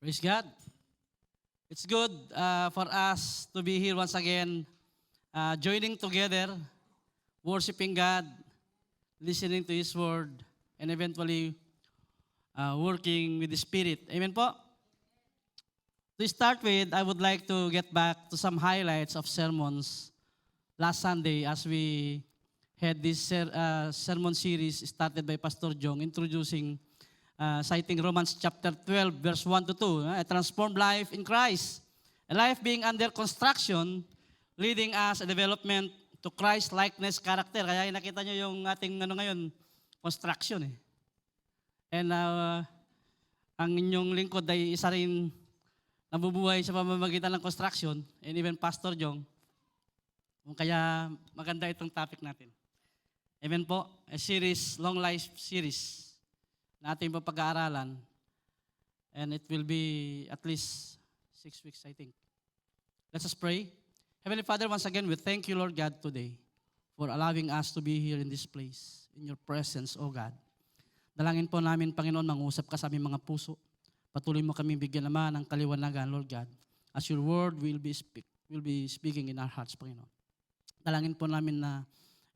Praise God. It's good for us to be here once again, joining together, worshiping God, listening to His Word, and eventually working with the Spirit. Amen po? To start with, I would like to get back to some highlights of sermons last Sunday as we had this sermon series started by Pastor Jong introducing citing Romans chapter 12, verse 1 to 2, a transformed life in Christ, a life being under construction, leading us a development to Christ-likeness character. Kaya nakita nyo yung ating ngayon, construction eh. And ang inyong lingkod ay isa rin nabubuhay sa pamamagitan ng construction, and even Pastor Jong. Kaya maganda itong topic natin. Amen po, a series, long life series na ating papag-aaralan. And it will be at least 6 weeks, I think. Let us pray. Heavenly Father, once again, we thank you, Lord God, today for allowing us to be here in this place, in your presence, O God. Dalangin po namin, Panginoon, mangusap ka sa aming mga puso. Patuloy mo kami bigyan naman ng kaliwanagan, Lord God, as your word will be speaking in our hearts, Panginoon. Dalangin po namin na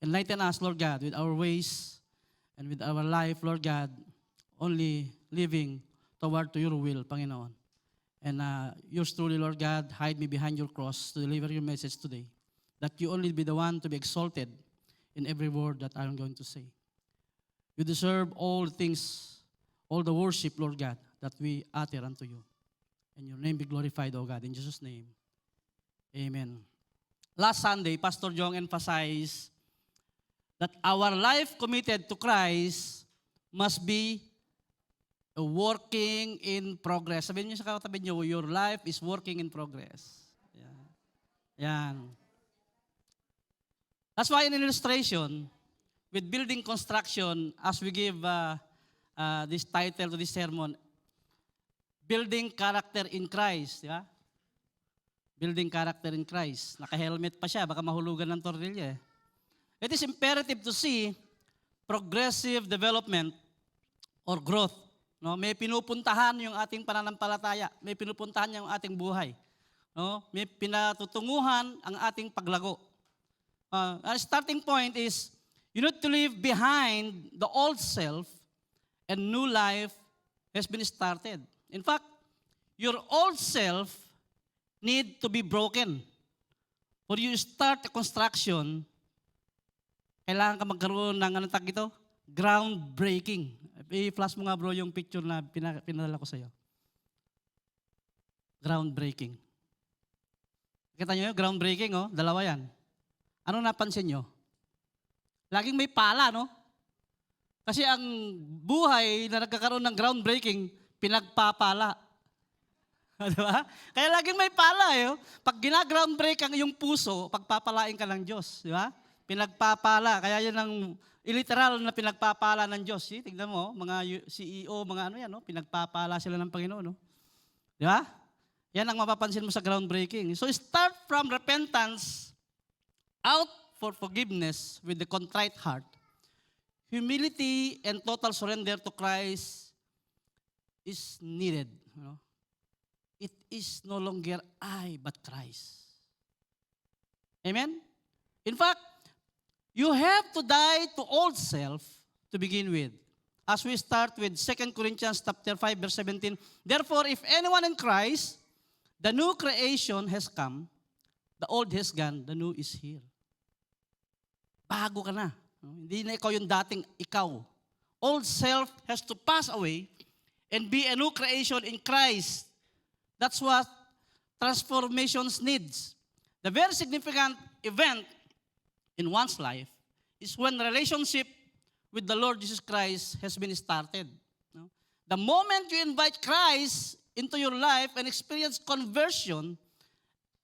enlighten us, Lord God, with our ways and with our life, Lord God, only living toward to your will, Panginoon. And yours truly, Lord God, hide me behind your cross to deliver your message today. That you only be the one to be exalted in every word that I'm going to say. You deserve all things, all the worship, Lord God, that we utter unto you. And your name be glorified, O God, in Jesus' name. Amen. Last Sunday, Pastor Jong emphasized that our life committed to Christ must be a working in progress. Sabihin niyo sa katabi niyo, your life is working in progress. Yan. That's why in illustration, with building construction, as we give this title to this sermon, Building Character in Christ. Yeah? Building Character in Christ. Naka-helmet pa siya, baka mahulugan ng tornilyo eh. It is imperative to see progressive development or growth. No, may pinupuntahan yung ating pananampalataya, may pinupuntahan yung ating buhay. No, may pinatutunguhan ang ating paglago. Our starting point is you need to leave behind the old self and new life has been started. In fact, your old self need to be broken. For you start a construction, kailangan ka magkaroon ng anong tag ito? Groundbreaking. I-flash mo nga bro yung picture na pinadala ko sa iyo. Groundbreaking. Kita nyo yun? Groundbreaking, oh. Dalawa yan. Ano napansin nyo? Laging may pala, no? Kasi ang buhay na nagkakaroon ng groundbreaking, pinagpapala. Diba? Kaya laging may pala, eh. Pag gina-groundbreak ang iyong puso, pagpapalain ka ng Diyos. Diba? Pinagpapala. Kaya yun ang literal na pinagpapala ng Diyos. See? Tignan mo, mga CEO, mga ano yan, no? Pinagpapala sila ng Panginoon. No? Di ba? Yan ang mapapansin mo sa groundbreaking. So start from repentance, out for forgiveness with the contrite heart. Humility and total surrender to Christ is needed. You know? It is no longer I, but Christ. Amen? In fact, you have to die to old self to begin with. As we start with 2 Corinthians chapter 5, verse 17, therefore, if anyone in Christ, the new creation has come, the old has gone, the new is here. Bago ka na. Hindi na ikaw yung dating ikaw. Old self has to pass away and be a new creation in Christ. That's what transformations needs. The very significant event in one's life is when relationship with the Lord Jesus Christ has been started. No? The moment you invite Christ into your life and experience conversion,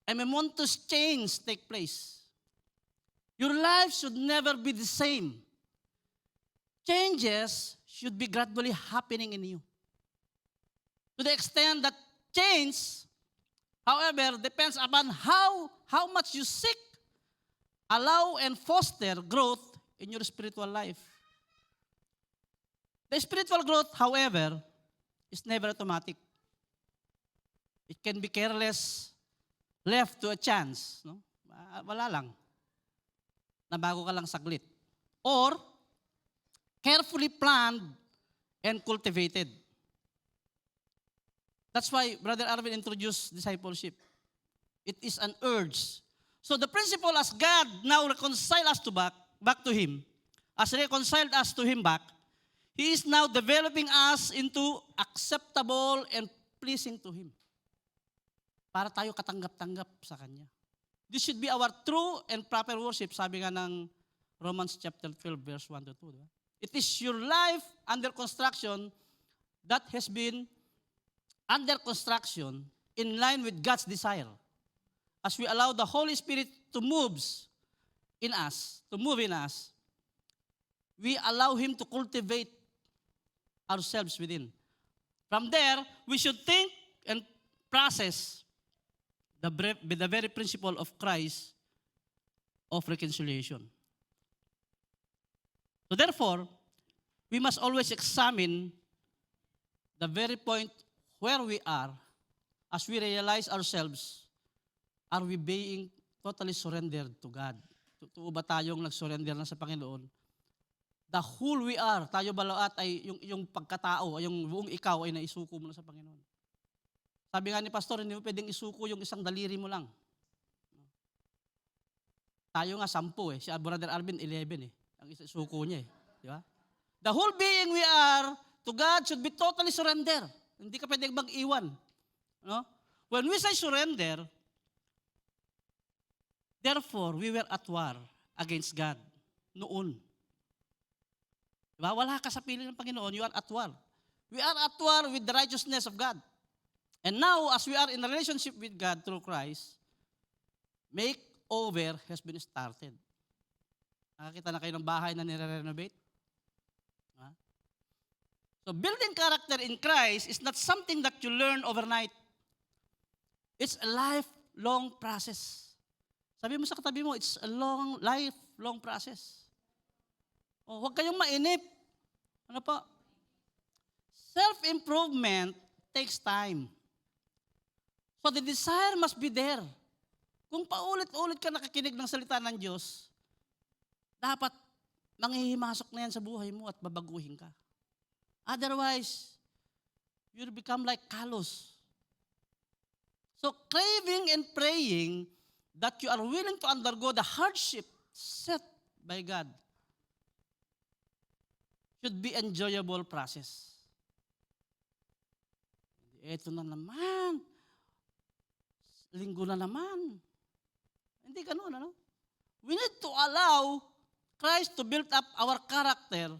a momentous change take place. Your life should never be the same. Changes should be gradually happening in you. To the extent that change, however, depends upon how much you seek, allow, and foster growth in your spiritual life. The spiritual growth, however, is never automatic. It can be careless, left to a chance. No? Wala lang. Nabago ka lang saglit. Or, carefully planned and cultivated. That's why Brother Arvin introduced discipleship. It is an urge. So the principle, as God now reconciled us back to Him, as reconciled us to Him back, He is now developing us into acceptable and pleasing to Him. Para tayo katanggap-tanggap sa Kanya. This should be our true and proper worship, sabi nga ng Romans chapter 12, verse 1 to 2. Diba? It is your life under construction that has been under construction in line with God's desire. As we allow the Holy Spirit to move in us, we allow Him to cultivate ourselves within. From there, we should think and process the very principle of Christ of reconciliation. So therefore, we must always examine the very point where we are as we realize ourselves, are we being totally surrendered to God? Totoo ba tayong nag-surrender na sa Panginoon? The whole we are, tayo ba lahat ay yung pagkatao, yung buong ikaw ay naisuko mo na sa Panginoon? Sabi nga ni Pastor, hindi mo pwedeng isuko yung isang daliri mo lang. Tayo nga 10 eh. Si Brother Arvin 11 eh. Ang isuko niya eh. Di ba? The whole being we are to God should be totally surrender. Hindi ka pwedeng mag-iwan. No? When we say surrender, therefore, we were at war against God noon. Diba? Wala ka sa piling ng Panginoon, you are at war. We are at war with the righteousness of God. And now, as we are in a relationship with God through Christ, makeover has been started. Nakakita na kayo ng bahay na nire-renovate? Diba? So, building character in Christ is not something that you learn overnight. It's a lifelong process. Sabi mo sa katabi mo, it's a lifelong process. Oh, huwag kayong mainip. Ano pa? Self-improvement takes time. So the desire must be there. Kung paulit-ulit ka nakikinig ng salita ng Diyos, dapat manghihimasok na yan sa buhay mo at babaguhin ka. Otherwise, you'll become like callous. So craving and praying that you are willing to undergo the hardship set by God should be enjoyable process. Ito na naman. Linggo na naman. Hindi ganun, ano? We need to allow Christ to build up our character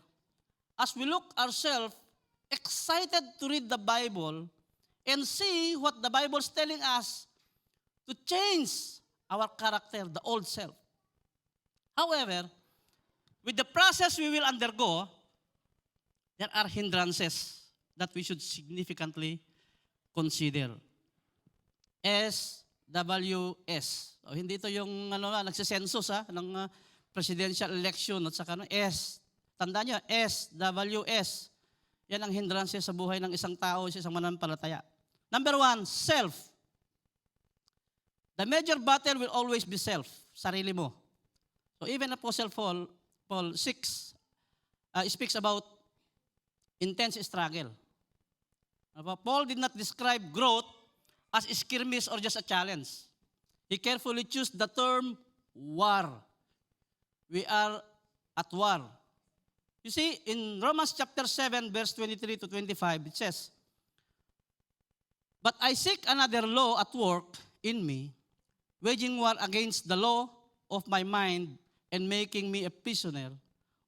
as we look ourselves excited to read the Bible and see what the Bible is telling us to change our character, the old self. However, with the process we will undergo, there are hindrances that we should significantly consider. SWS. O, hindi ito yung nagsisensus ng presidential election at saka S. Tandaan nyo, SWS. Yan ang hindrances sa buhay ng isang tao, sa isang mananampalataya. Number 1, self. The major battle will always be self, sarili mo. So even Apostle Paul 6 speaks about intense struggle. Paul did not describe growth as a skirmish or just a challenge. He carefully chose the term war. We are at war. You see, in Romans chapter 7, verse 23 to 25, it says, "But I seek another law at work in me, waging war against the law of my mind and making me a prisoner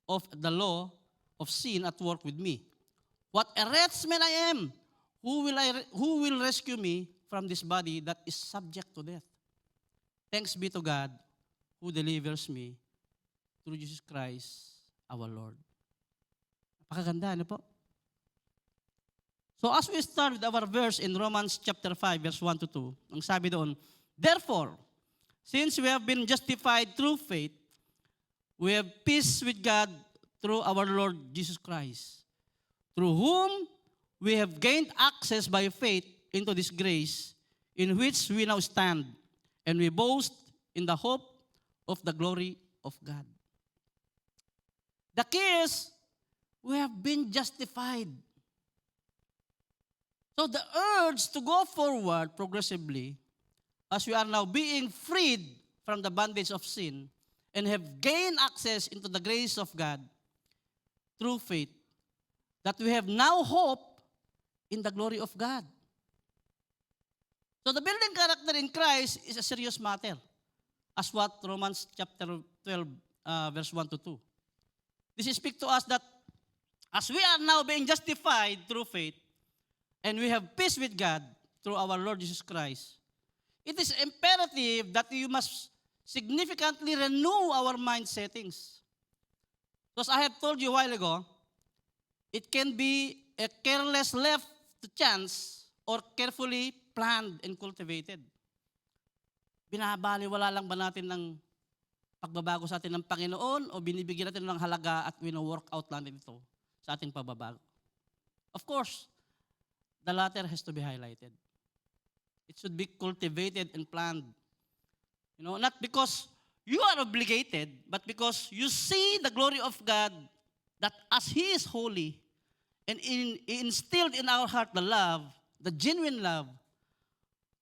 of the law of sin at work with me. What a wretched man I am! Who will rescue me from this body that is subject to death? Thanks be to God who delivers me through Jesus Christ our Lord." Napakaganda, ano po? So as we start with our verse in Romans chapter 5, verse 1 to 2, ang sabi doon, "Therefore, since we have been justified through faith, we have peace with God through our Lord Jesus Christ, through whom we have gained access by faith into this grace in which we now stand, and we boast in the hope of the glory of God. The key is, we have been justified. So the urge to go forward progressively, as we are now being freed from the bondage of sin and have gained access into the grace of God through faith, that we have now hope in the glory of God. So the building character in Christ is a serious matter, as what Romans chapter 12, verse 1 to 2. This speaks to us that as we are now being justified through faith, and we have peace with God through our Lord Jesus Christ, it is imperative that we must significantly renew our mind settings. Because I have told you a while ago, it can be a careless left to chance or carefully planned and cultivated. Binabaliwala lang ba natin ng pagbabago sa atin ng Panginoon o binibigyan natin ng halaga at wino-work out natin ito sa ating pagbabago? Of course, the latter has to be highlighted. It should be cultivated and planned. Not because you are obligated, but because you see the glory of God, that as He is holy, and He instilled in our heart the love, the genuine love,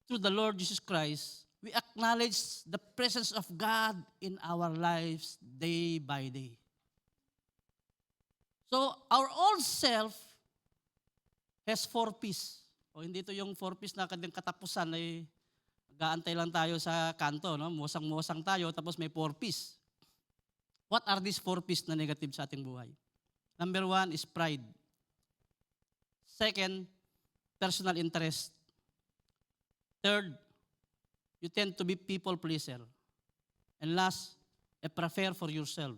through the Lord Jesus Christ, we acknowledge the presence of God in our lives day by day. So, our old self has 4 P's. O hindi ito yung 4 P's na kanyang katapusan ay gaantay lang tayo sa kanto, no? Musang-musang tayo tapos may 4 P's. What are these 4 P's na negative sa ating buhay? Number 1 is pride. Second, personal interest. Third, you tend to be people pleaser. And last, a prefer for yourself.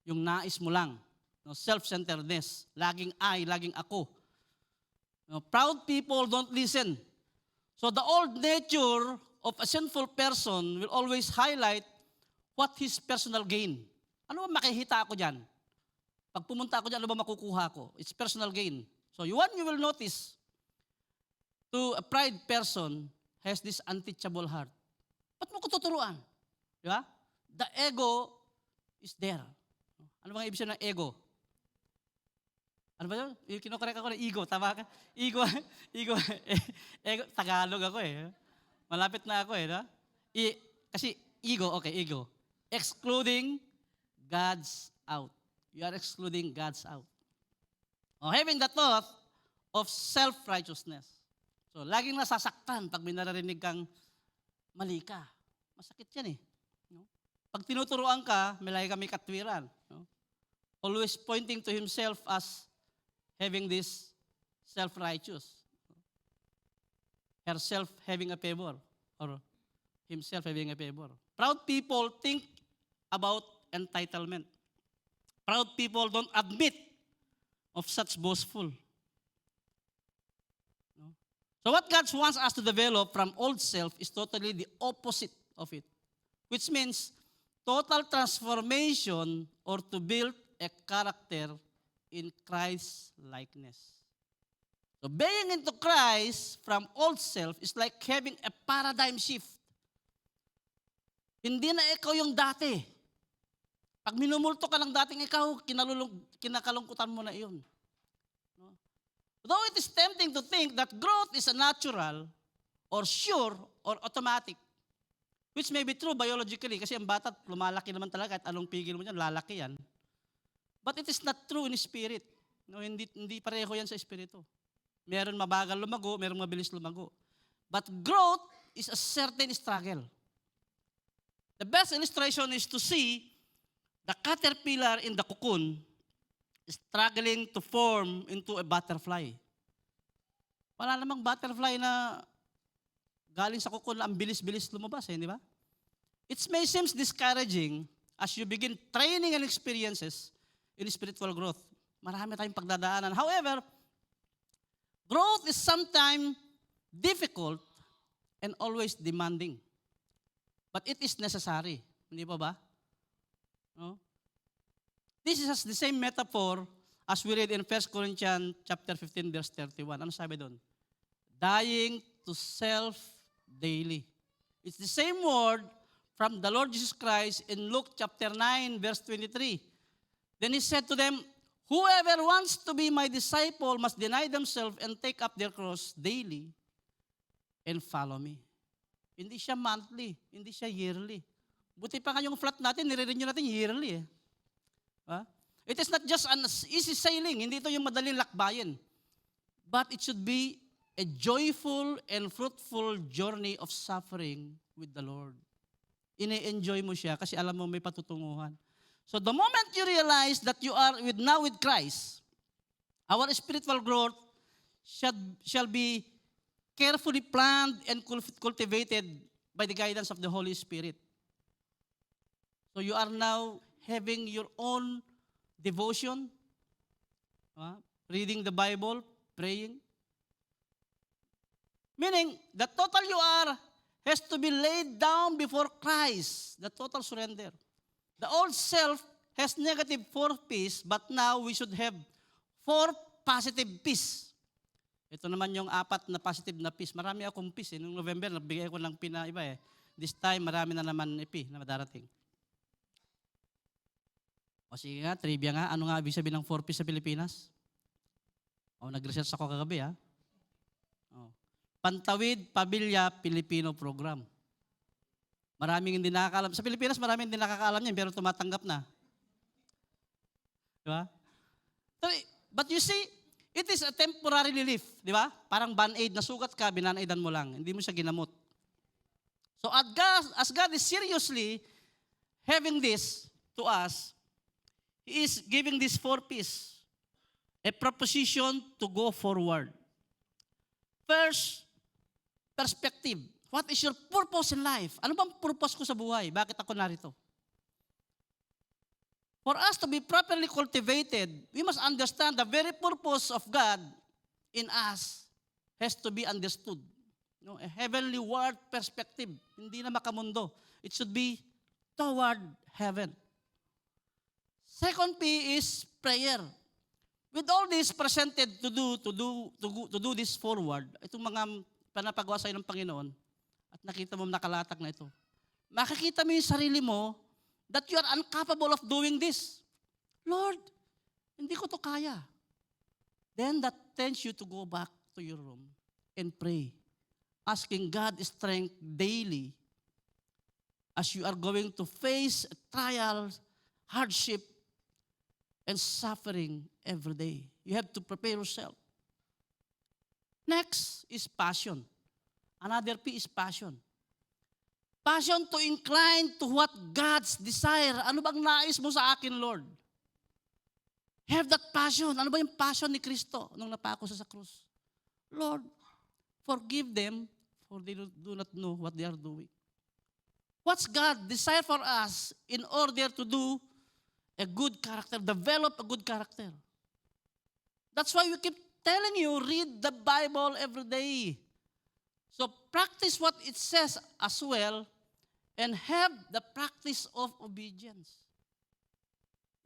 Yung nais mo lang. Self-centeredness. Laging I, laging ako. Proud people don't listen. So the old nature of a sinful person will always highlight what his personal gain. Ano ba makikita ako dyan? Pag pumunta ako dyan, ano ba makukuha ko? It's personal gain. So you will notice, to a pride person has this unteachable heart. Ba't mo ko tuturuan? Di ba? The ego is there. Ano bang ibig sabihin ng ego? Ano ba yun? Kinokorek ako ng ego. Tama ka? Ego. Ego. Tagalog ako eh. Malapit na ako eh. No? Kasi ego, okay, ego. Excluding God's out. You are excluding God's out. Having the thought of self-righteousness. So, laging nasasaktan pag may naririnig kang mali ka. Masakit yan eh. No? Pag tinuturuan ka, may lagi kami katwiran. No? Always pointing to himself as having this self-righteous. Herself having a favor. Or himself having a favor. Proud people think about entitlement. Proud people don't admit of such boastful. No? So what God wants us to develop from old self is totally the opposite of it. Which means total transformation or to build a character in Christ's likeness. So being into Christ from old self is like having a paradigm shift. Hindi na ikaw yung dati. Pag minumulto ka ng dating ikaw, kinakalungkutan mo na iyon. No? Though it is tempting to think that growth is a natural or sure or automatic, which may be true biologically, kasi ang bata lumalaki naman talaga at anong pigil mo yan, lalaki yan. But it is not true in spirit. No, hindi pareho yan sa espiritu. Meron mabagal lumago, meron mabilis lumago. But growth is a certain struggle. The best illustration is to see the caterpillar in the cocoon struggling to form into a butterfly. Wala namang butterfly na galing sa cocoon ang bilis-bilis lumabas, di ba? It may seem discouraging as you begin training and experiences in spiritual growth. Marami tayong pagdadaanan. However, growth is sometimes difficult and always demanding. But it is necessary. Hindi pa ba? No? This is the same metaphor as we read in 1 Corinthians chapter 15 verse 31. Ano sabi doon? Dying to self daily. It's the same word from the Lord Jesus Christ in Luke chapter 9, verse 23. Then he said to them, whoever wants to be my disciple must deny themselves and take up their cross daily and follow me. Hindi siya monthly, hindi siya yearly. Buti pa nga yung flat natin, nire-renew natin yearly. It is not just an easy sailing, hindi ito yung madaling lakbayin. But it should be a joyful and fruitful journey of suffering with the Lord. Ine-enjoy mo siya kasi alam mo may patutunguhan. So the moment you realize that you are now with Christ, our spiritual growth shall be carefully planned and cultivated by the guidance of the Holy Spirit. So you are now having your own devotion, reading the Bible, praying. Meaning, the total you are has to be laid down before Christ, the total surrender. The old self has negative 4 peace, but now we should have 4 positive peace. Ito naman yung 4 na positive na peace. Marami akong peace. Noong November, nagbigay ko ng pina iba eh. This time, marami na naman ipi na madarating. O sige nga, trivia nga. Ano nga ibig sabihin ng 4 peace sa Pilipinas? O, nag-research ako kagabi ha. O. Pantawid Pamilya Pilipino Program. Maraming hindi nakakaalam. Sa Pilipinas, maraming hindi nakakaalam yan, pero tumatanggap na. Diba? But you see, it is a temporary relief. Di ba? Parang band-aid, nasugat ka, binanaidan mo lang. Hindi mo siya ginamot. So as God is seriously having this to us, He is giving this 4 peace, a proposition to go forward. First, perspective. What is your purpose in life? Ano bang purpose ko sa buhay? Bakit ako narito? For us to be properly cultivated, we must understand the very purpose of God in us has to be understood. No, a heavenly world perspective. Hindi na makamundo. It should be toward heaven. Second P is prayer. With all this presented to do this forward, itong mga panapagawa sa'yo ng Panginoon, at nakita mo nakalatag na ito, makikita mo yung sarili mo that you are incapable of doing this. Lord, hindi ko to kaya. Then that tends you to go back to your room and pray, asking God strength daily as you are going to face trials, hardship, and suffering every day. You have to prepare yourself. Next is passion. Another P is passion. Passion to incline to what God's desire. Ano bang nais mo sa akin, Lord? Have that passion. Ano ba yung passion ni Kristo nung napako sa krus? Lord, forgive them for they do not know what they are doing. What's God desire for us in order to do a good character, develop a good character? That's why we keep telling you, read the Bible every day. So practice what it says as well and have the practice of obedience.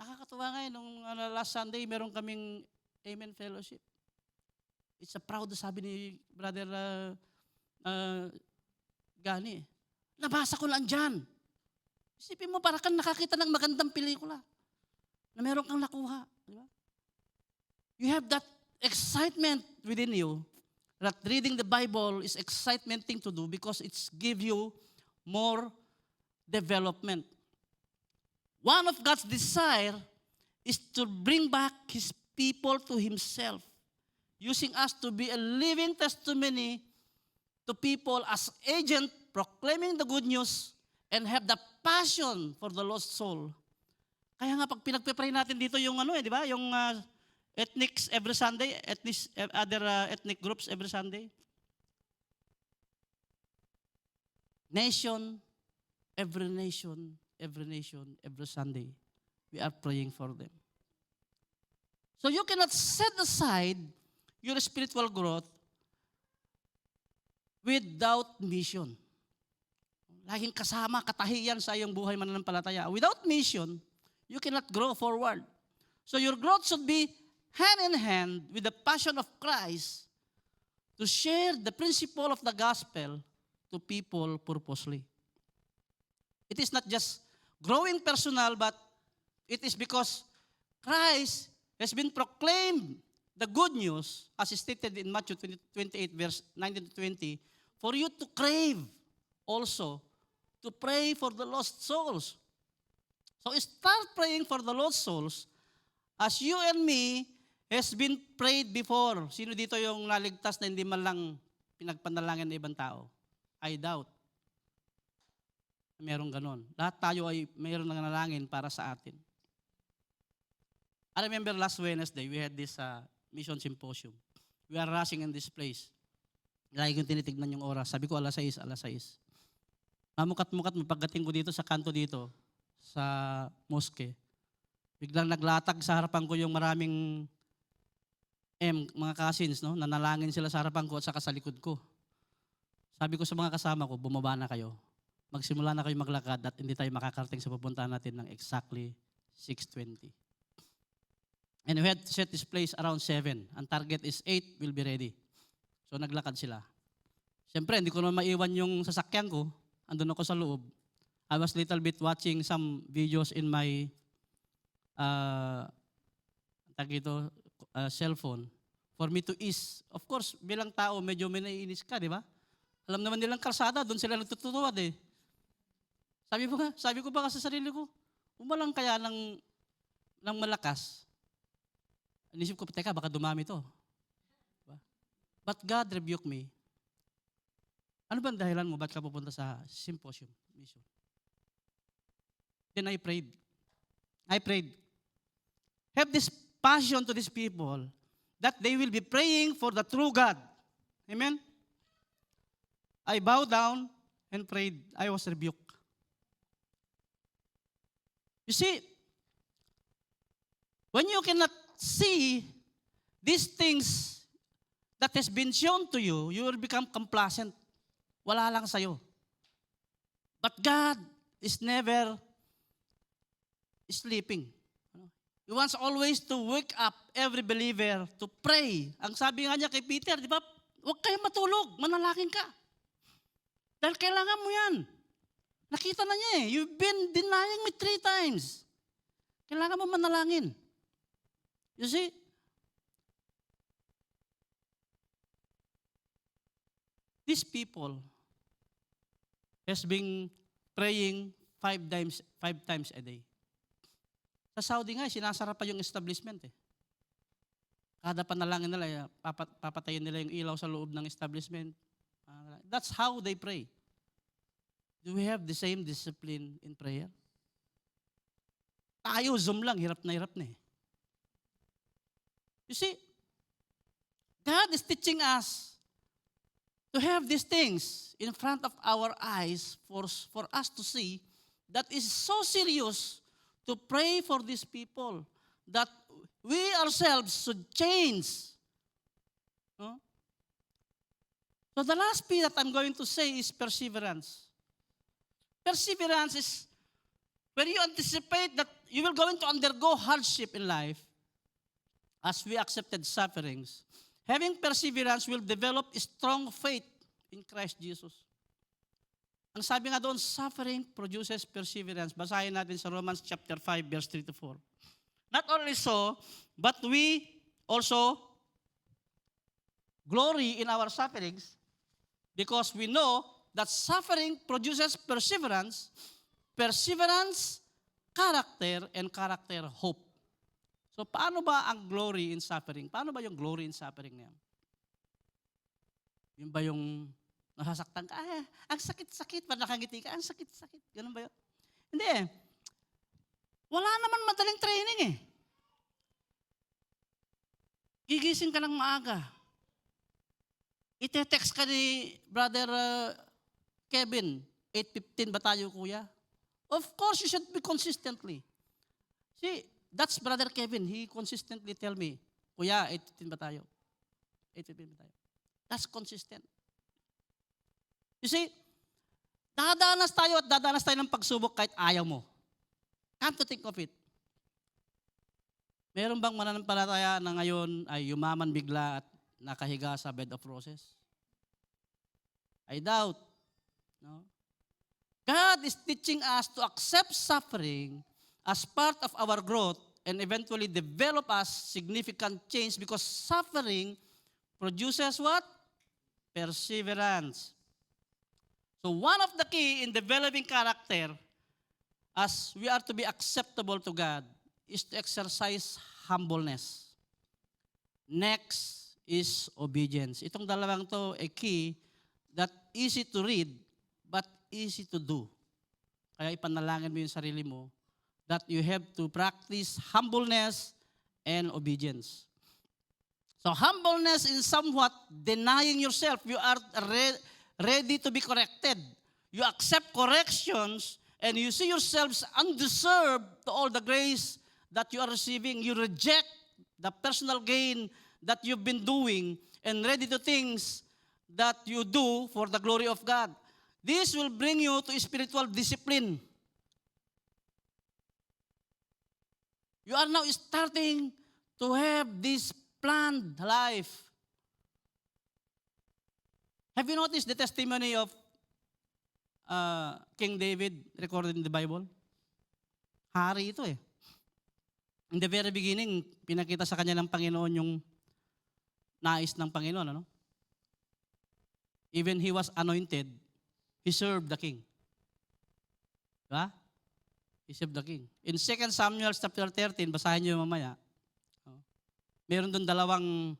Nakakatuwa ngayon, nung last Sunday, meron kaming Amen Fellowship. It's a proud, sabi ni Brother Gani. Nabasa ko lang dyan. Isipin mo, para kang nakakita ng magandang pelikula na meron kang nakuha. Di ba? You have that excitement within you that reading the Bible is excitement thing to do because it's give you more development. One of God's desire is to bring back His people to Himself, using us to be a living testimony to people as agent proclaiming the good news and have the passion for the lost soul. Kaya nga pag pinagpe-pray natin dito yung di ba? Yung ethnics every Sunday, other ethnic groups every Sunday. Nation, every Sunday, we are praying for them. So you cannot set aside your spiritual growth without mission. Laging kasama, katahiyan sa iyong buhay mananampalataya. Without mission, you cannot grow forward. So your growth should be hand in hand with the passion of Christ to to share the principle of the gospel to people purposely. It is not just growing personal, but it is because Christ has been proclaimed the good news, as stated in Matthew 28, verse 19 to 20, for you to crave also to pray for the lost souls. So start praying for the lost souls as you and me has been prayed before. Sino dito yung naligtas na hindi man lang pinagpanalangin ng ibang tao? I doubt. Merong ganon. Lahat tayo ay mayroon ng nalangin para sa atin. I remember last Wednesday, we had this mission symposium. We are rushing in this place. Lagi kong tinitignan yung oras. Sabi ko, alas 6. Mamukat-mukat, mapagdating ko dito sa kanto dito, sa mosque. Biglang naglatag sa harapan ko yung maraming mga cousins, no? Nanalangin sila sa harapan ko at saka sa likod ko. Sabi ko sa mga kasama ko, bumaba na kayo. Magsimula na kayo maglakad at hindi tayo makakarating sa pupuntahan natin ng exactly 6:20. And we had to set this place around 7. Ang target is 8 will be ready. So naglakad sila. Siyempre, hindi ko naman maiwan yung sasakyan ko. Andun ako sa loob. I was little bit watching some videos in my cellphone for me to ease. Of course, bilang tao, medyo may naiinis ka, di ba? Alam naman nilang kalsada, doon sila nagtutuwad eh. Sabi ko ba sa sarili ko, umalang kaya ng malakas. Inisip ko, teka, baka dumami to. Diba? But God rebuked me. Ano ba ang dahilan mo? Ba't ka pupunta sa symposium mission? Then I prayed. Have this passion to these people that they will be praying for the true God. Amen? I bowed down and prayed. I was rebuked. You see, when you cannot see these things that has been shown to you, you will become complacent. Wala lang sa'yo. But God is never sleeping. He wants always to wake up every believer to pray. Ang sabi nga niya kay Peter, di ba? Huwag kayong matulog, manalangin ka. Dahil kailangan mo yan. Nakita na niya eh. You've been denying me 3 times. Kailangan mo manalangin. You see? These people has been praying 5 times a day. Sa Saudi nga, sinasara pa yung establishment eh. Kada panalangin nila, papatayin nila yung ilaw sa loob ng establishment. That's how they pray. Do we have the same discipline in prayer? Tayo, Zoom lang, hirap na eh. You see, God is teaching us to have these things in front of our eyes for us to see that is so serious to pray for these people that we ourselves should change. No? So the last P that I'm going to say is perseverance. Perseverance is when you anticipate that you will going to undergo hardship in life as we accepted sufferings. Having perseverance will develop a strong faith in Christ Jesus. Ang sabi nga doon, suffering produces perseverance. Basahin natin sa Romans chapter 5, verse 3 to 4. Not only so, but we also glory in our sufferings because we know that suffering produces perseverance, character, and character, hope. So paano ba ang glory in suffering? Paano ba yung glory in suffering na yan? Yung ba yung nasasaktan ka, ang sakit-sakit, pag nakangiti ka, ang sakit-sakit. Ganun ba yun? Hindi eh. Wala naman madaling training eh. Gigising ka ng maaga. Ite-text ka ni Brother Kevin, 8:15 ba tayo, kuya? Of course, you should be consistently. See, that's Brother Kevin. He consistently tell me, kuya, 8:15 ba tayo? 8:15 ba tayo? That's consistent. You see, dadanas tayo ng pagsubok kahit ayaw mo. Come to think of it. Meron bang mananampalataya na ngayon ay yumaman bigla at nakahiga sa bed of roses? I doubt. No? God is teaching us to accept suffering as part of our growth and eventually develop us significant change because suffering produces what? Perseverance. So one of the key in developing character as we are to be acceptable to God is to exercise humbleness. Next is obedience. Itong dalawang to, a key that easy to read but easy to do. Kaya ipanalangin mo yung sarili mo that you have to practice humbleness and obedience. So humbleness is somewhat denying yourself. You are ready to be corrected. You accept corrections and you see yourselves undeserved to all the grace that you are receiving. You reject the personal gain that you've been doing and ready to things that you do for the glory of God. This will bring you to spiritual discipline. You are now starting to have this planned life. Have you noticed the testimony of King David recorded in the Bible? Hari ito eh. In the very beginning, pinakita sa kanya ng Panginoon yung nais ng Panginoon. Ano? Even he was anointed, he served the king. Diba? He served the king. In 2 Samuel chapter 13, basahin nyo mamaya, meron doon dalawang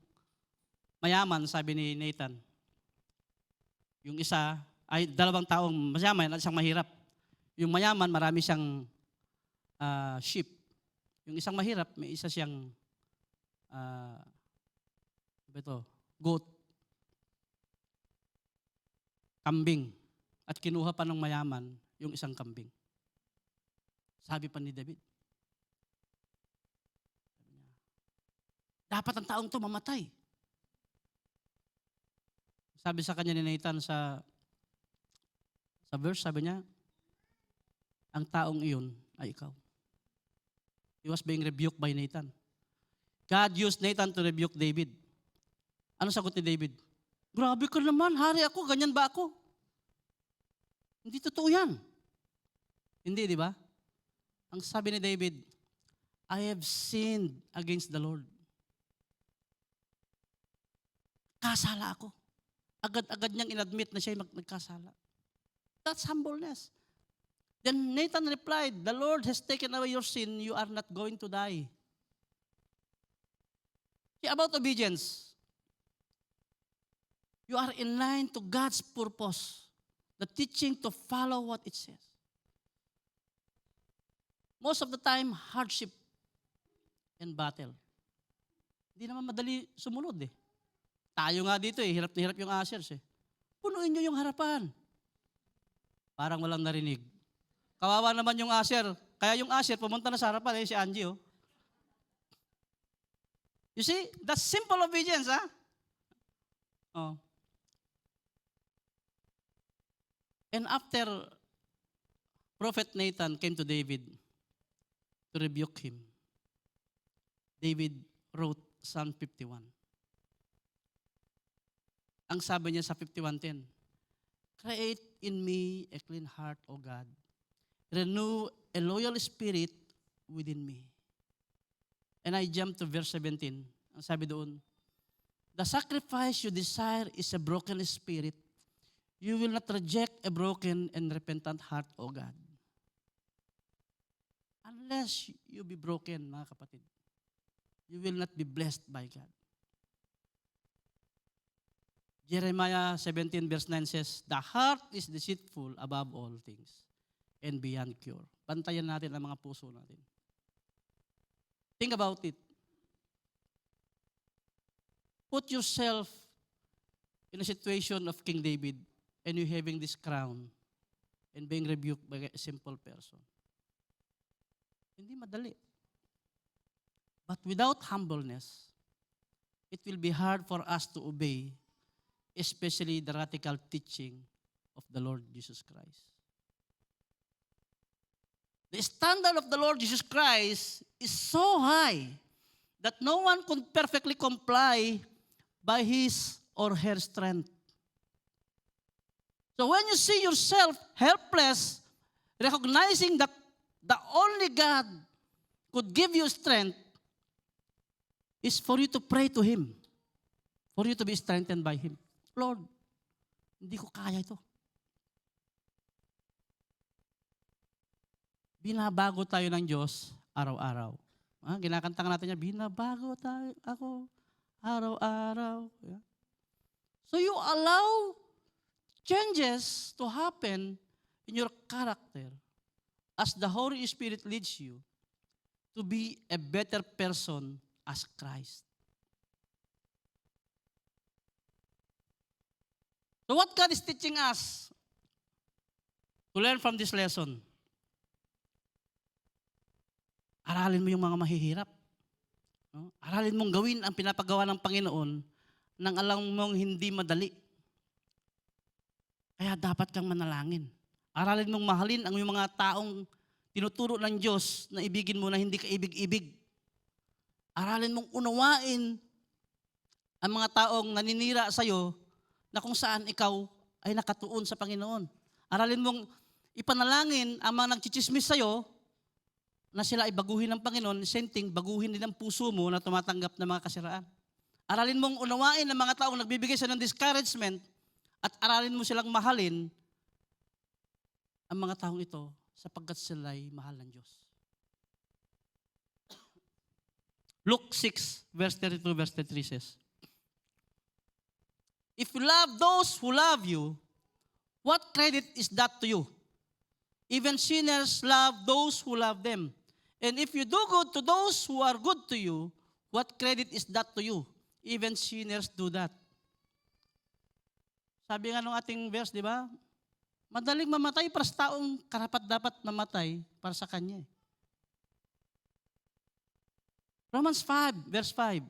mayaman, sabi ni Nathan. Yung isa, ay dalawang taong mayaman at isang mahirap. Yung mayaman, marami siyang sheep. Yung isang mahirap, may isa siyang goat. Kambing. At kinuha pa ng mayaman yung isang kambing. Sabi pa ni David, dapat ang taong to mamatay. Sabi sa kanya ni Nathan sa verse, sabi niya, ang taong iyon ay ikaw. He was being rebuked by Nathan. God used Nathan to rebuke David. Ano sagot ni David? Grabe ka naman, hari ako, ganyan ba ako? Hindi totoo yan. Hindi, di ba? Ang sabi ni David, I have sinned against the Lord. Kasala ako. Agad-agad niyang inadmit na siya nagkasala. That's humbleness. Then Nathan replied, the Lord has taken away your sin, you are not going to die. See, about obedience, you are in line to God's purpose, the teaching to follow what it says. Most of the time, hardship and battle. Hindi naman madali sumunod eh. Tayo nga dito eh, hirap na hirap yung ushers eh. Punuin nyo yung harapan. Parang walang narinig. Kawawa naman yung usher. Kaya yung usher, pumunta na sa harapan eh, si Angie oh. You see, that's simple obedience ha. Oh. And after Prophet Nathan came to David to rebuke him, David wrote Psalm 51. Ang sabi niya sa 51:10, create in me a clean heart, O God. Renew a loyal spirit within me. And I jump to verse 17. Ang sabi doon, the sacrifice you desire is a broken spirit. You will not reject a broken and repentant heart, O God. Unless you be broken, mga kapatid, you will not be blessed by God. Jeremiah 17 verse 9 says, the heart is deceitful above all things and beyond cure. Bantayan natin ang mga puso natin. Think about it. Put yourself in a situation of King David and you having this crown and being rebuked by a simple person. Hindi madali. But without humbleness, it will be hard for us to obey, especially the radical teaching of the Lord Jesus Christ. The standard of the Lord Jesus Christ is so high that no one could perfectly comply by his or her strength. So when you see yourself helpless, recognizing that the only God could give you strength is for you to pray to Him, for you to be strengthened by Him. Lord, hindi ko kaya ito. Binabago tayo ng Diyos araw-araw. Ginakanta natin niya, binabago tayo ako araw-araw. Yeah. So you allow changes to happen in your character as the Holy Spirit leads you to be a better person as Christ. So what God is teaching us to learn from this lesson? Aralin mo yung mga mahihirap. No? Aralin mong gawin ang pinapagawa ng Panginoon nang alam mong hindi madali. Kaya dapat kang manalangin. Aralin mong mahalin ang mga taong tinuturo ng Diyos na ibigin mo na hindi ka ibig-ibig. Aralin mong unawain ang mga taong naninira sa iyo na kung saan ikaw ay nakatuon sa Panginoon. Aralin mong ipanalangin ang mga nagchichismis sa iyo na sila ay baguhin ng Panginoon, senting baguhin din ang puso mo na tumatanggap ng mga kasiraan. Aralin mong unawain ang mga taong nagbibigay sa ng discouragement at aralin mo silang mahalin ang mga taong ito sapagkat sila ay mahal ng Diyos. Luke 6, verse 32, verse 33 says, if you love those who love you, what credit is that to you? Even sinners love those who love them. And if you do good to those who are good to you, what credit is that to you? Even sinners do that. Sabi nga nung ating verse, di ba? Madaling mamatay para sa taong karapat-dapat namatay para sa kanya. Romans 5, verse 5.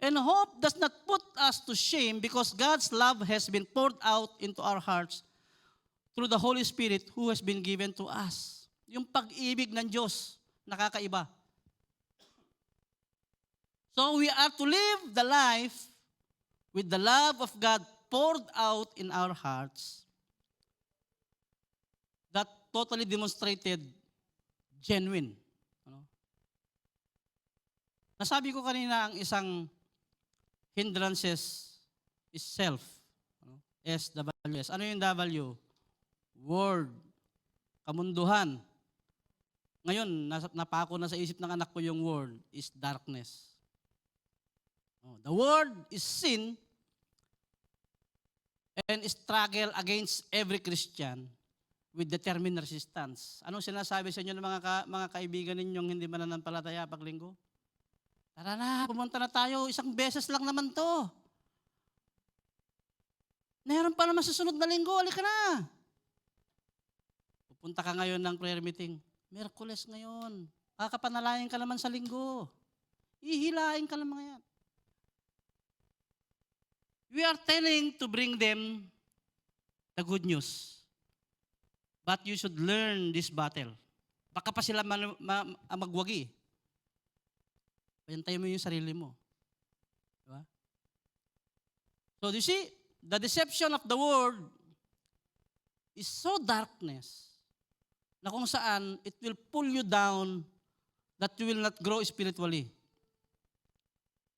And hope does not put us to shame because God's love has been poured out into our hearts through the Holy Spirit who has been given to us. Yung pag-ibig ng Diyos, nakakaiba. So we are to live the life with the love of God poured out in our hearts that totally demonstrated genuine. Nasabi ko kanina ang isang hindrances is self. SWS. Ano yung W? Word. Kamunduhan. Ngayon, napako na sa isip ng anak ko yung word is darkness. The word is sin and struggle against every Christian with determined resistance. Anong sinasabi sa inyo ng mga kaibigan ninyong hindi mananampalataya paglinggo? Tara na, pumunta na tayo. Isang beses lang naman to. Meron pa naman sa sunod na linggo. Halika na. Pupunta ka ngayon ng prayer meeting. Miyerkules ngayon. Kakapanalayan ka naman sa linggo. Ihilain ka lang mga yan. We are telling to bring them the good news. But you should learn this battle. Baka pa sila magwagi. Payantayin mo yung sarili mo. Diba? So you see, the deception of the world is so darkness na kung saan it will pull you down that you will not grow spiritually.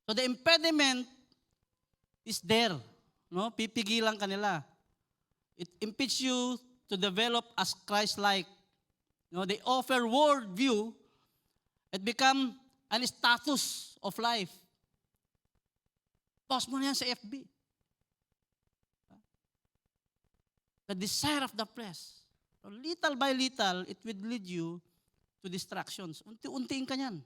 So the impediment is there. No? Pipigilan ka nila. It impedes you to develop as Christ-like. No? They offer worldview and become an status of life. Post mo na yan sa FB. The desire of the flesh. So little by little, it will lead you to distractions. Unti-untiin ka niyan.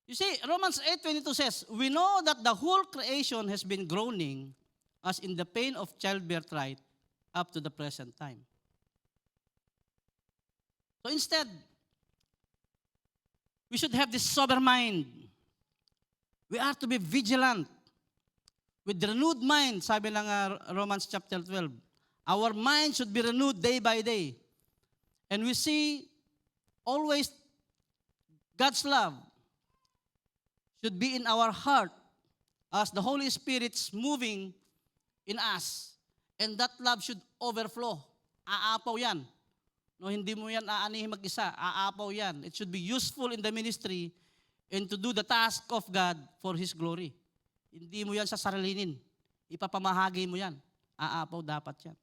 You see, Romans 8:22 says, we know that the whole creation has been groaning as in the pain of childbirth right up to the present time. So instead, we should have this sober mind. We are to be vigilant. With renewed mind, sabi ng Romans chapter 12, our mind should be renewed day by day. And we see always God's love should be in our heart as the Holy Spirit's moving in us. And that love should overflow. Aapaw yan. No, hindi mo yan aanihin mag-isa. Aapaw yan. It should be useful in the ministry and to do the task of God for His glory. Hindi mo yan sasarilinin. Ipapamahagi mo yan. Aapaw dapat yan.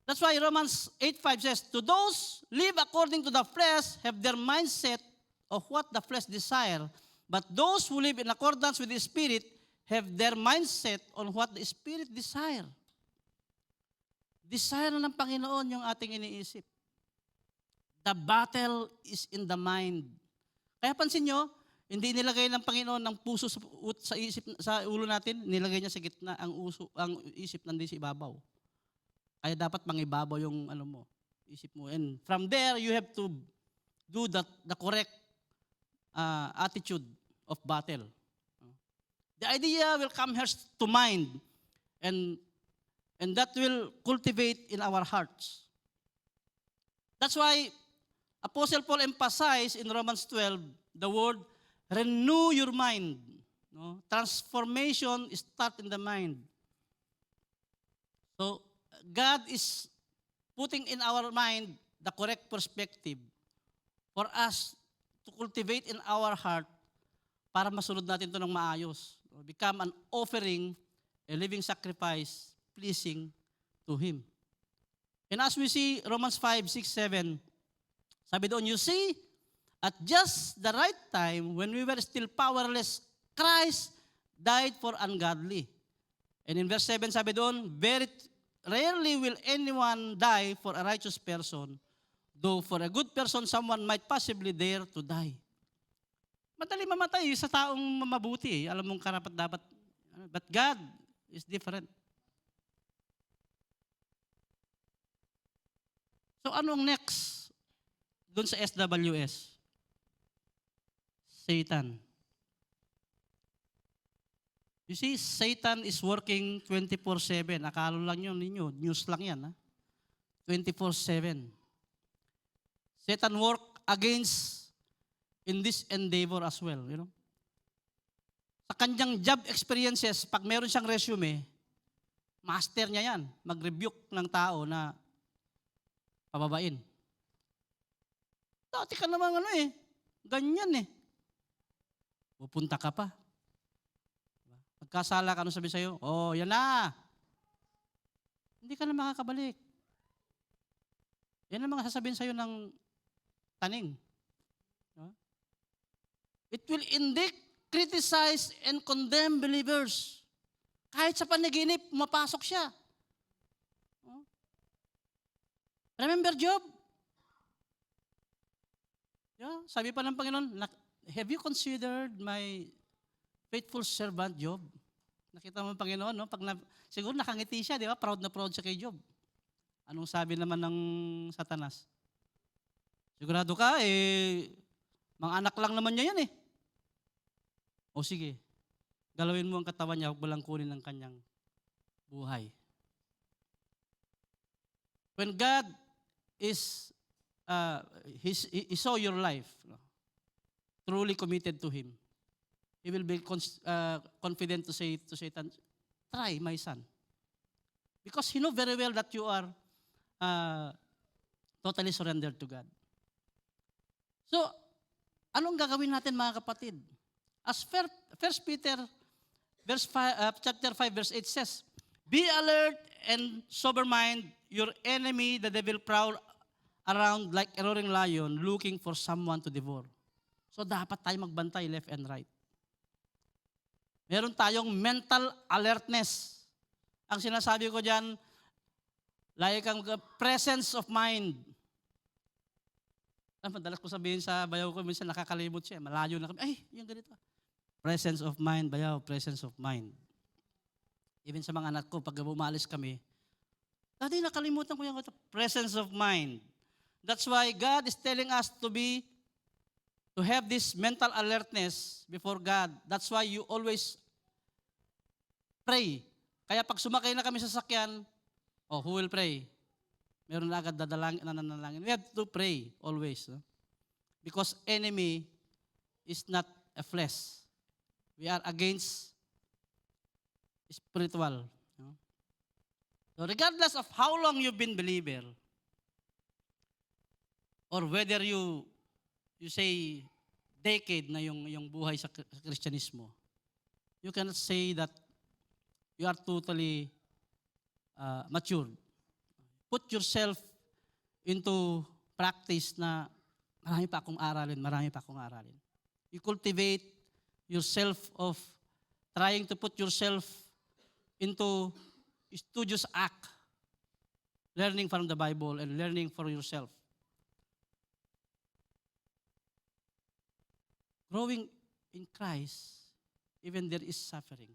That's why Romans 8:5 says, to those live according to the flesh have their mindset of what the flesh desire, but those who live in accordance with the Spirit have their mindset on what the Spirit desire. Desire na ng Panginoon yung ating iniisip. The battle is in the mind. Kaya pansin nyo, hindi nilagay ng Panginoon ng puso sa isip, sa ulo natin, nilagay niya sa gitna ang isip nandun sa ibabaw. Kaya dapat mangibabaw yung isip mo. And from there, you have to do the correct attitude of battle. The idea will come first to mind, and that will cultivate in our hearts. That's why Apostle Paul emphasized in Romans 12 the word, renew your mind. No? Transformation starts in the mind. So, God is putting in our mind the correct perspective for us to cultivate in our heart para masunod natin ito ng maayos. Become an offering, a living sacrifice, pleasing to Him. And as we see, Romans 5, 6, 7, sabi doon, you see, at just the right time, when we were still powerless, Christ died for ungodly. And in verse 7, sabi doon, very rarely will anyone die for a righteous person, though for a good person, someone might possibly dare to die. Madali mamatay sa taong mabuti. Alam mong karapat dapat. But God is different. So anong next doon sa SWS? Satan. You see, Satan is working 24/7. Akala lang yun ninyo, news lang yan. 24/7. Satan work against in this endeavor as well. You know? Sa kanyang job experiences, pag meron siyang resume, master niya yan. Mag-rebuke ng tao na pababain. Dati ka naman ganyan eh. Pupunta ka pa. Magkasala ka, ano sabi sa'yo? Oh, yan na. Hindi ka na makakabalik. Yan ang mga sasabihin sa'yo ng taning. It will indict, criticize, and condemn believers. Kahit sa panaginip, mapasok siya. Remember Job? Yeah, sabi pa ng Panginoon, have you considered my faithful servant Job? Nakita mo ang Panginoon, no? Siguro nakangiti siya, di ba? Proud na proud siya kay Job. Anong sabi naman ng Satanas? Sigurado ka, mga anak lang naman niya yan eh. O sige, galawin mo ang katawan niya, huwag mo lang kunin ang kanyang buhay. When God is, He saw your life, no? Truly committed to Him, He will be confident to say to Satan, try, my son. Because He know very well that you are totally surrendered to God. So, anong gagawin natin mga kapatid? As 1 Peter chapter 5 verse 8 says, be alert and sober mind, your enemy, the devil, prowl around like a roaring lion looking for someone to devour. So dapat tayo magbantay left and right. Meron tayong mental alertness. Ang sinasabi ko dyan, like ang presence of mind. Madalas ko sabihin sa bayaw ko, minsan nakakalimot siya, malayo na kami, ay, yung ganito. Presence of mind, bayaw, presence of mind. Even sa mga anak ko, pag umalis kami, dati nakalimutan ko yung presence of mind. That's why God is telling us to have this mental alertness before God. That's why you always pray. Kaya pag sumakay na kami sa sakyan, who will pray? Meron na agad nananalangin. We have to pray always. No? Because enemy is not a flesh. We are against spiritual. No? So regardless of how long you've been believer, or whether you say decade na yung buhay sa Kristyanismo, you cannot say that you are totally matured. Put yourself into practice na marami pa akong aralin. You cultivate yourself of trying to put yourself into studious act, learning from the Bible and learning for yourself. Growing in Christ, even there is suffering,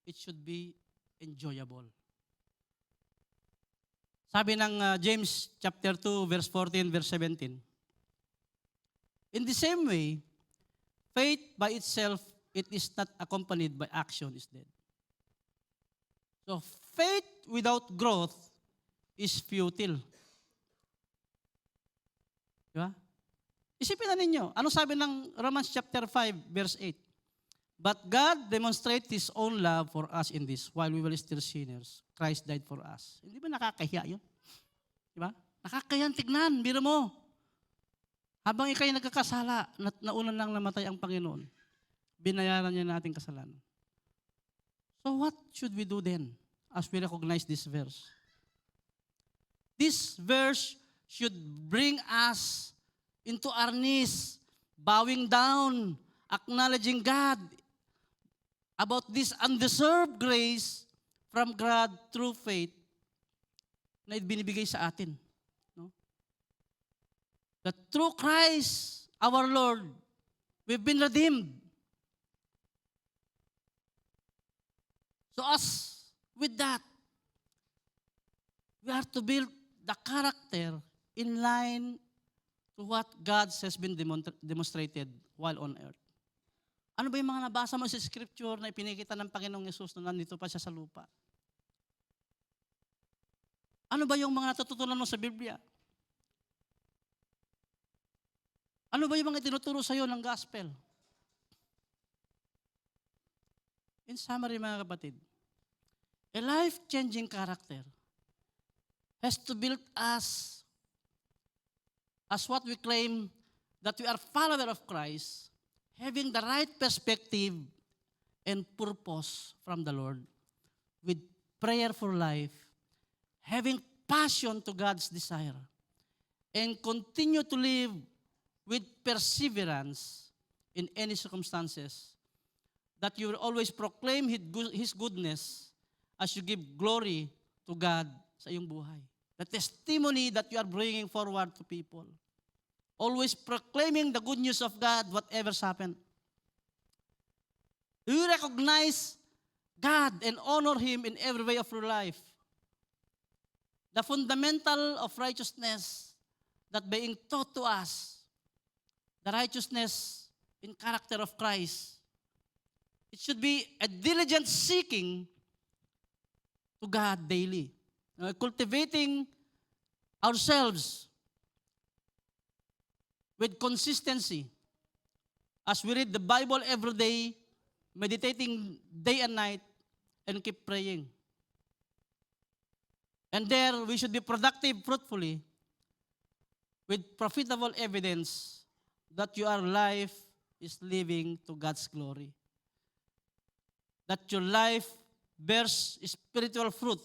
it should be enjoyable. Sabi ng James chapter 2, verse 14, verse 17, in the same way, faith by itself, it is not accompanied by action, is dead. So faith without growth is futile. Diba? Isipin na ninyo, ano sabi ng Romans chapter 5, verse 8? But God demonstrates His own love for us in this, while we were still sinners, Christ died for us. Hindi ba nakakahiya yun? Diba? Nakakahiyan tignan, biro mo. Habang ikay nagkakasala, nauna lang namatay ang Panginoon, binayaran niya nating kasalanan. So what should we do then, as we recognize this verse? This verse should bring us into our knees, bowing down, acknowledging God about this undeserved grace from God through faith na ibinibigay sa atin. No? That through Christ, our Lord, we've been redeemed. So as with that, we are to build the character in line to what God has been demonstrated while on earth. Ano ba yung mga nabasa mo sa scripture na ipinakita ng Panginoong Yesus na nandito pa siya sa lupa? Ano ba yung mga natututunan mo sa Biblia? Ano ba yung mga tinuturo sa iyo ng gospel? In summary, mga kapatid, a life-changing character has to build us as what we claim that we are follower of Christ, having the right perspective and purpose from the Lord, with prayer for life, having passion to God's desire, and continue to live with perseverance in any circumstances, that you will always proclaim His goodness as you give glory to God sa iyong buhay. The testimony that you are bringing forward to people. Always proclaiming the good news of God, whatever's happened. Do you recognize God and honor Him in every way of your life? The fundamental of righteousness that being taught to us, the righteousness in character of Christ, it should be a diligent seeking to God daily. Cultivating ourselves with consistency as we read the Bible every day, meditating day and night, and keep praying. And there we should be productive fruitfully with profitable evidence that your life is living to God's glory. That your life bears spiritual fruit.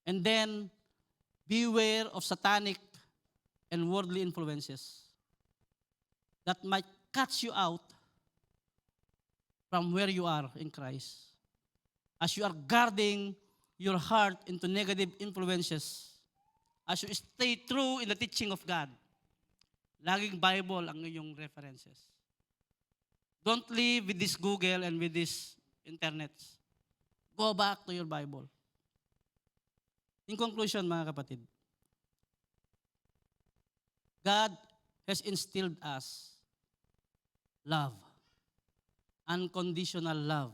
And then beware of satanic and worldly influences that might cut you out from where you are in Christ. As you are guarding your heart into negative influences, as you stay true in the teaching of God, laging Bible ang iyong references. Don't live with this Google and with this internet. Go back to your Bible. In conclusion, mga kapatid, God has instilled us love, unconditional love.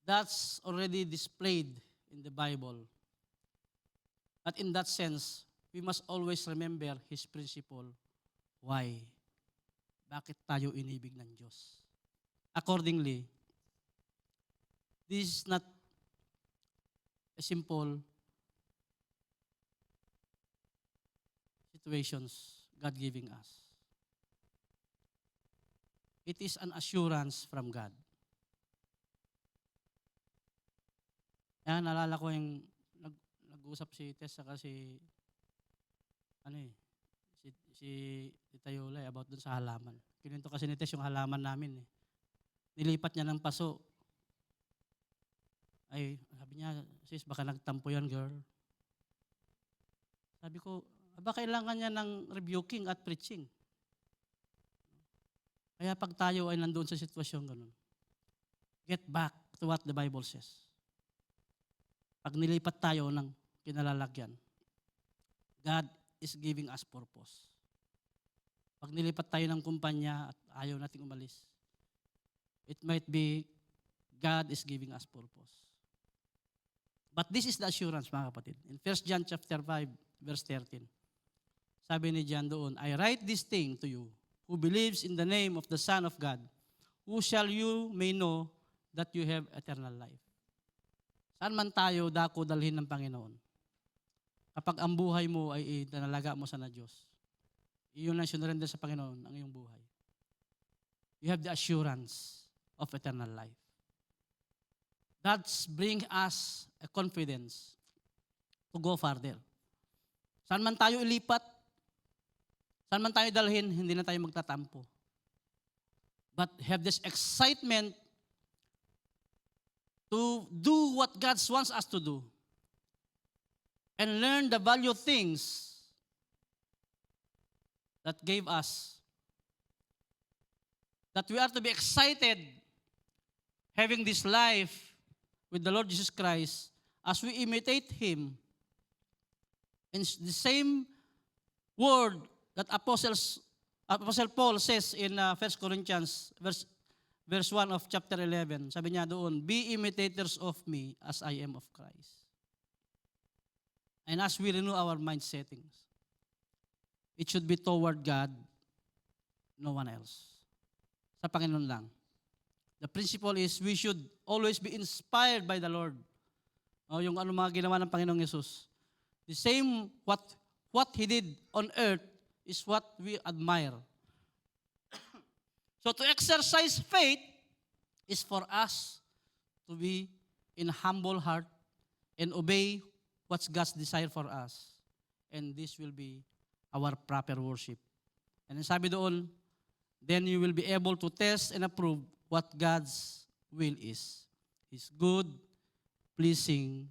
That's already displayed in the Bible. But in that sense, we must always remember His principle Why? Bakit tayo inibig ng Diyos? Accordingly, this is not a simple situations God giving us. It is an assurance from God. Kaya naalala ko yung nag-usap si Tess saka si Tita Yola about dun sa halaman. Kininto kasi ni Tess yung halaman namin eh. Nilipat niya ng paso. Ay, sabi niya, sis, baka nagtampo yan, girl. Sabi ko, kailangan niya ng rebuking at preaching. Kaya pag tayo ay nandoon sa sitwasyon ganun, get back to what the Bible says. Pag nilipat tayo ng kinalalagyan, God is giving us purpose. Pag nilipat tayo ng kumpanya at ayaw nating umalis, it might be God is giving us purpose. But this is the assurance, mga kapatid. In 1 John chapter 5, verse 13, sabi ni John doon, I write this thing to you, who believes in the name of the Son of God, who shall you may know that you have eternal life. Saan man tayo dako dalhin ng Panginoon? Kapag ang buhay mo ay itinalaga mo sa Diyos, iyon ang sinurrender sa Panginoon ang iyong buhay. You have the assurance of eternal life. That's bring us a confidence to go further. Saan man tayo ilipat, saan man tayo dalhin, hindi na tayo magtatampo. But have this excitement to do what God wants us to do and learn the value things that gave us, that we are to be excited having this life with the Lord Jesus Christ as we imitate Him in the same word that Apostle Paul says in 1 Corinthians verse 1 of chapter 11. Sabi niya doon, be imitators of me as I am of Christ. And as we renew our mind settings, it should be toward God, no one else. Sa Panginoon lang. The principle is we should always be inspired by the Lord. Yung mga ginawa ng Panginoong Yesus. The same what He did on earth is what we admire. So to exercise faith is for us to be in humble heart and obey what's God's desire for us. And this will be our proper worship. And sabi doon, then you will be able to test and approve what God's will is. His good, pleasing,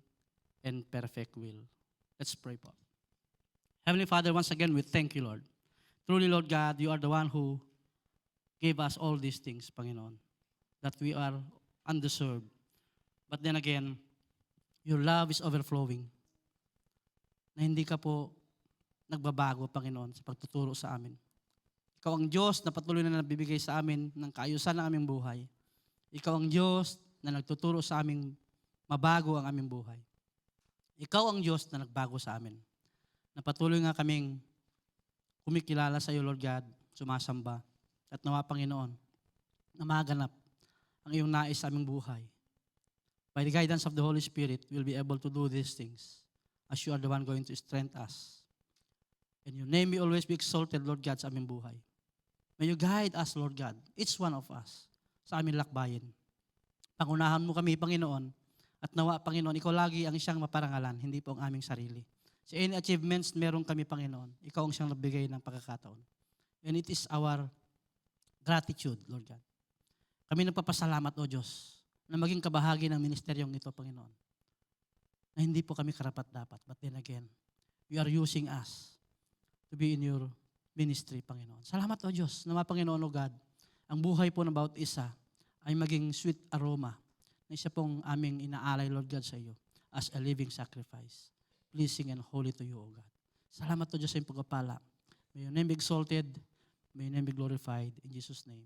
and perfect will. Let's pray po. Heavenly Father, once again, we thank you, Lord. Truly, Lord God, you are the one who gave us all these things, Panginoon, that we are undeserved. But then again, your love is overflowing. Na hindi ka po nagbabago, Panginoon, sa pagtuturo sa amin. Ikaw ang Diyos na patuloy na nagbibigay sa amin ng kaayusan ng aming buhay. Ikaw ang Diyos na nagtuturo sa aming mabago ang aming buhay. Ikaw ang Diyos na nagbago sa amin. Na patuloy nga kaming kumikilala sa iyo, Lord God, sumasamba. At nawa, Panginoon, na maganap ang iyong nais sa aming buhay. By the guidance of the Holy Spirit, we'll be able to do these things as you are the one going to strengthen us. And your name will always be exalted, Lord God, sa aming buhay. May you guide us, Lord God, each one of us, sa aming lakbayin. Pangunahan mo kami, Panginoon, at nawa, Panginoon, ikaw lagi ang siyang maparangalan, hindi po ang aming sarili. Sa any achievements meron kami, Panginoon, ikaw ang siyang nagbigay ng pagkakataon. And it is our gratitude, Lord God. Kami nagpapasalamat, O Diyos, na maging kabahagi ng ministeryong ito, Panginoon. Na hindi po kami karapat-dapat. But then again, you are using us to be in your ministry, Panginoon. Salamat, O Diyos, na Panginoon, O God, ang buhay po ng bawat isa ay maging sweet aroma na isa pong aming inaalay, Lord God, sa iyo as a living sacrifice, pleasing and holy to you, O God. Salamat, O Diyos, sa iyong pagpapala. May your name be exalted. May your name be glorified. In Jesus' name.